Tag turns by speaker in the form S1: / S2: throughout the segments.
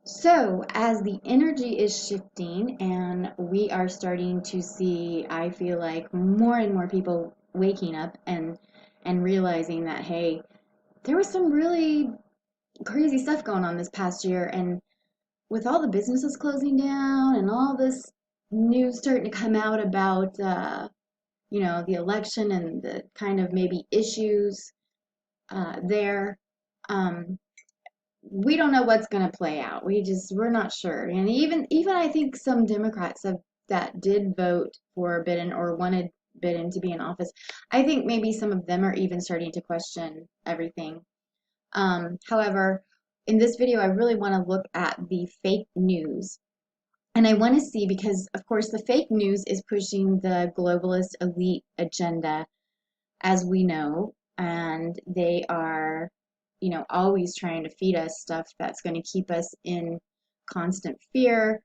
S1: So, as the energy is shifting and we are starting to see, I feel like more and more people waking up and realizing that hey, there was some really crazy stuff going on this past year, and with all the businesses closing down and all this news starting to come out about the election and the kind of maybe issues there. Um, we don't know what's going to play out. We're not sure. And even I think some Democrats that did vote for Biden or wanted Biden to be in office, I think maybe some of them are even starting to question everything. However, in this video, I really want to look at the fake news. And I want to see because, of course, the fake news is pushing the globalist elite agenda, as we know, and they are, always trying to feed us stuff that's going to keep us in constant fear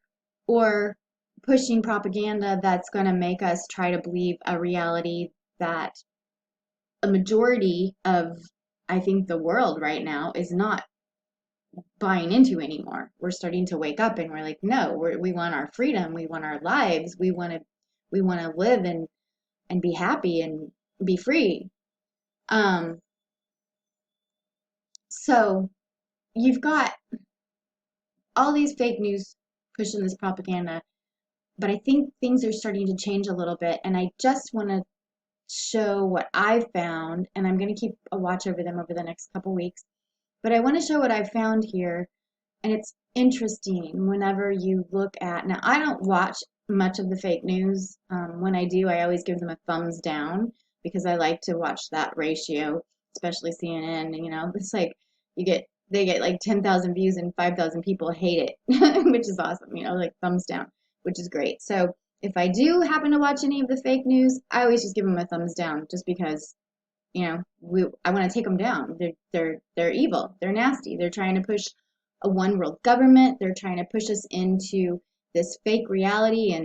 S1: or pushing propaganda that's going to make us try to believe a reality that a majority of, I think, the world right now is not buying into anymore. We're starting to wake up and we're like, no, we want our freedom, we want our lives, we want to live and be happy and be free. Um, So you've got all these fake news pushing this propaganda, but I think things are starting to change a little bit, and I just want to show what I found, and I'm going to keep a watch over them over the next couple weeks. But I want to show what I found here, and it's interesting whenever you look at. Now, I don't watch much of the fake news. When I do, I always give them a thumbs down because I like to watch that ratio, especially CNN. It's like they get like 10,000 views and 5,000 people hate it, which is awesome. Like thumbs down, which is great. So if I do happen to watch any of the fake news, I always just give them a thumbs down, just because I want to take them down. They're evil. They're nasty. They're trying to push a one world government. They're trying to push us into this fake reality,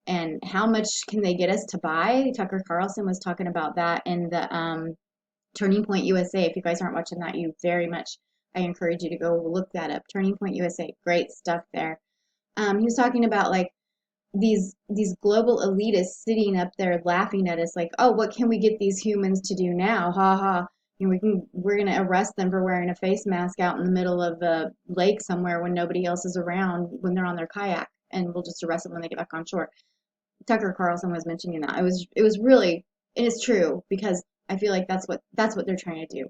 S1: and how much can they get us to buy? Tucker Carlson was talking about that in the Turning Point USA. If you guys aren't watching that, you very much, I encourage you to go look that up. Turning Point USA, great stuff there. He was talking about like these global elitists sitting up there laughing at us like, oh, what can we get these humans to do now? Ha ha. We're gonna arrest them for wearing a face mask out in the middle of a lake somewhere when nobody else is around when they're on their kayak, and we'll just arrest them when they get back on shore. Tucker Carlson was mentioning that. It was really, it is true, because I feel like that's what they're trying to do.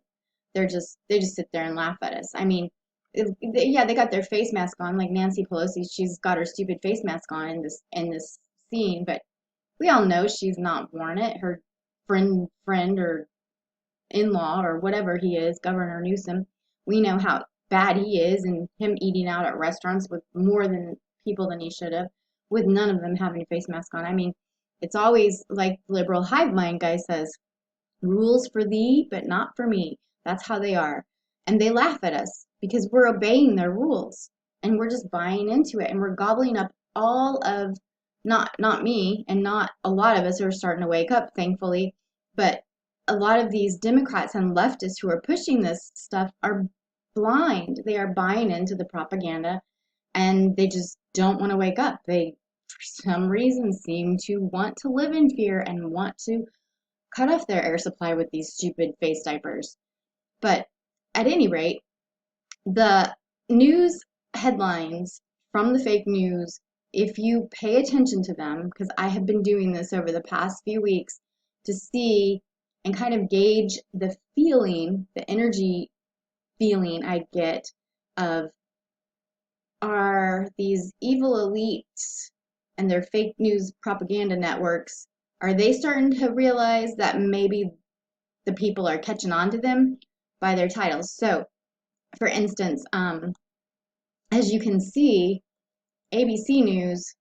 S1: They just sit there and laugh at us. I mean, yeah, they got their face mask on, like Nancy Pelosi. She's got her stupid face mask on in this scene, but we all know she's not worn it. Her friend or in-law or whatever he is, Governor Newsom, we know how bad he is, and him eating out at restaurants with more than people than he should have, with none of them having a face mask on. I mean, it's always like the liberal hive mind guy says, rules for thee, but not for me. That's how they are. And they laugh at us because we're obeying their rules and we're just buying into it, and we're gobbling up all of, not me, and not a lot of us are starting to wake up, thankfully, but a lot of these Democrats and leftists who are pushing this stuff are blind. They are buying into the propaganda, and they just don't want to wake up. They, for some reason, seem to want to live in fear and want to cut off their air supply with these stupid face diapers. But at any rate, the news headlines from the fake news, if you pay attention to them, because I have been doing this over the past few weeks to see and kind of gauge the feeling, the energy feeling I get of, are these evil elites and their fake news propaganda networks, are they starting to realize that maybe the people are catching on to them by their titles? So, for instance, as you can see, ABC News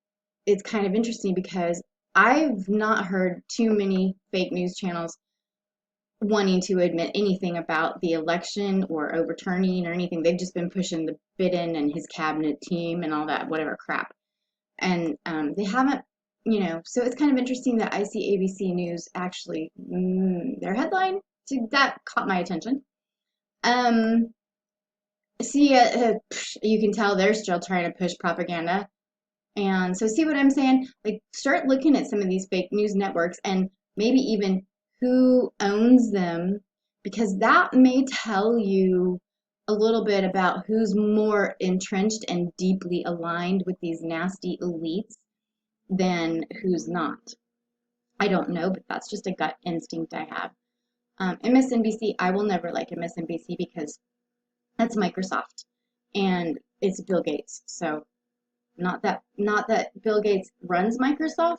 S1: is kind of interesting because I've not heard too many fake news channels wanting to admit anything about the election or overturning or anything. They've just been pushing the Biden and his cabinet team and all that whatever crap. And they haven't, so it's kind of interesting that I see ABC News actually, their headline, that caught my attention. Um, See, you can tell they're still trying to push propaganda. And so, see what I'm saying? Like, start looking at some of these fake news networks and maybe even who owns them, because that may tell you a little bit about who's more entrenched and deeply aligned with these nasty elites than who's not. I don't know, but that's just a gut instinct I have. MSNBC, I will never like MSNBC because that's Microsoft and it's Bill Gates. So not that Bill Gates runs Microsoft.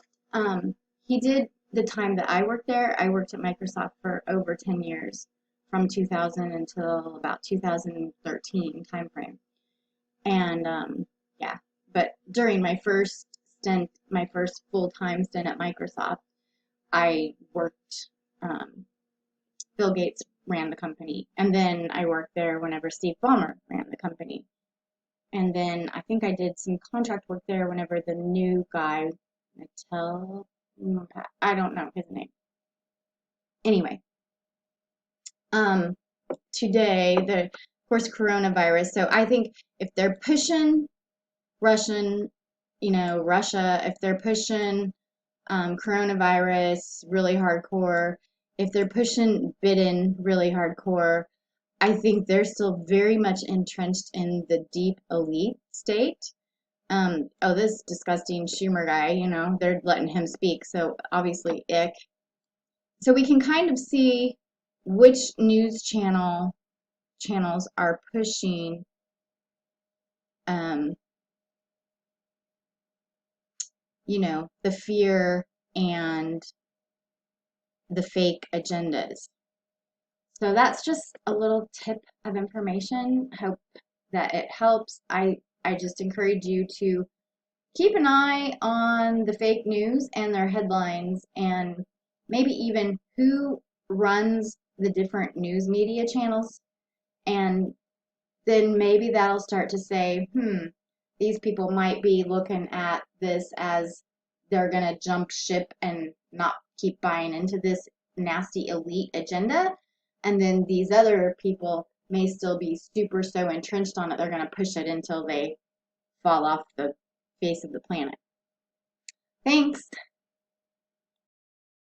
S1: He did the time that I worked there. I worked at Microsoft for over 10 years, from 2000 until about 2013 timeframe. And yeah, but during my first full-time stint at Microsoft, I worked. Bill Gates ran the company, and then I worked there whenever Steve Ballmer ran the company. And then I think I did some contract work there whenever the new guy, Mattel, I don't know his name. Anyway, um, today, of course, coronavirus. So I think if they're pushing Russian, Russia, if they're pushing coronavirus really hardcore, if they're pushing Biden really hardcore, I think they're still very much entrenched in the deep elite state. Oh, this disgusting Schumer guy, they're letting him speak, so obviously ick. So we can kind of see which channels are pushing um, the fear and the fake agendas. So that's just a little tip of information. Hope that it helps. I just encourage you to keep an eye on the fake news and their headlines, and maybe even who runs the different news media channels. And then maybe that'll start to say, these people might be looking at this as they're going to jump ship and not keep buying into this nasty elite agenda. And then these other people may still be super so entrenched on it, they're going to push it until they fall off the face of the planet. Thanks.